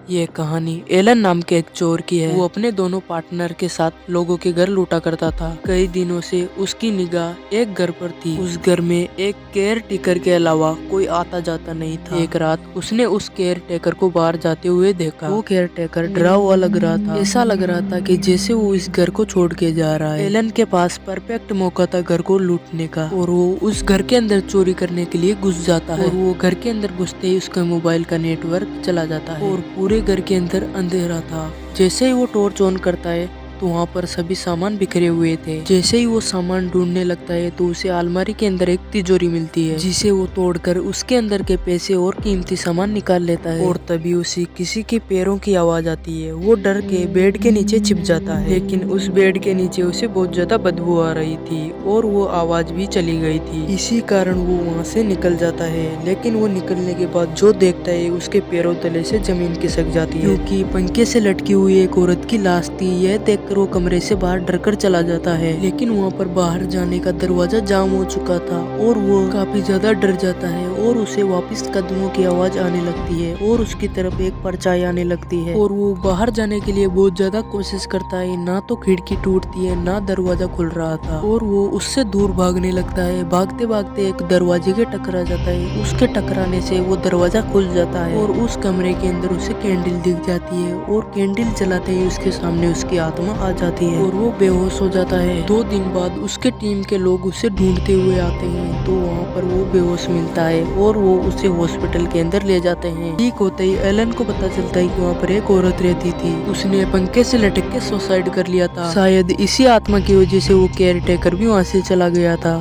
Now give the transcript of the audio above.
ये कहानी एलन नाम के एक चोर की है। वो अपने दोनों पार्टनर के साथ लोगों के घर लूटा करता था। कई दिनों से उसकी निगाह एक घर पर थी। उस घर में एक केयर टेकर के अलावा कोई आता जाता नहीं था। एक रात उसने उस केयर टेकर को बाहर जाते हुए देखा। वो केयर टेकर डरा हुआ लग रहा था। ऐसा लग रहा था कि जैसे वो इस घर को छोड़ के जा रहा है। एलन के पास परफेक्ट मौका था घर को लूटने का, और वो उस घर के अंदर चोरी करने के लिए घुस जाता है। और वो घर के अंदर घुसते ही उसका मोबाइल का नेटवर्क चला जाता है और पूरे घर के अंदर अंधेरा था। जैसे ही वो टॉर्च ऑन करता है तो वहाँ पर सभी सामान बिखरे हुए थे। जैसे ही वो सामान ढूंढने लगता है तो उसे अलमारी के अंदर एक तिजोरी मिलती है, जिसे वो तोड़कर उसके अंदर के पैसे और कीमती सामान निकाल लेता है। और तभी उसे किसी के पैरों की आवाज आती है। वो डर के बेड के नीचे छिप जाता है, लेकिन उस बेड के नीचे उसे बहुत ज्यादा बदबू आ रही थी और वो आवाज भी चली गई थी। इसी कारण वो वहाँ से निकल जाता है, लेकिन वो निकलने के बाद जो देखता है उसके पैरों तले से जमीन खिसक जाती है, क्योंकि पंखे से लटकी हुई एक औरत की लाश थी। यह देखकर वो कमरे से बाहर डरकर चला जाता है, लेकिन वहाँ पर बाहर जाने का दरवाजा जाम हो चुका था और वो काफी ज्यादा डर जाता है और उसे वापस कदमों की आवाज आने लगती है और उसकी तरफ एक परछाई आने लगती है। और वो बाहर जाने के लिए बहुत ज्यादा कोशिश करता है, ना तो खिड़की टूटती है ना दरवाजा खुल रहा था, और वो उससे दूर भागने लगता है। भागते भागते एक दरवाजे के टकरा जाता है। उसके टकराने से वो दरवाजा खुल जाता है और उस कमरे के अंदर उसे कैंडल दिख जाती है, और कैंडल जलाते ही उसके सामने उसकी आत्मा आ जाती है और वो बेहोश हो जाता है। 2 दिन बाद उसके टीम के लोग उसे ढूंढते हुए आते हैं, तो वहाँ पर वो बेहोश मिलता है और वो उसे हॉस्पिटल के अंदर ले जाते हैं। ठीक होते ही एलन को पता चलता है कि वहाँ पर एक औरत रहती थी। उसने पंखे से लटक के सुसाइड कर लिया था। शायद इसी आत्मा की वजह से वो केयर टेकर भी वहाँ से चला गया था।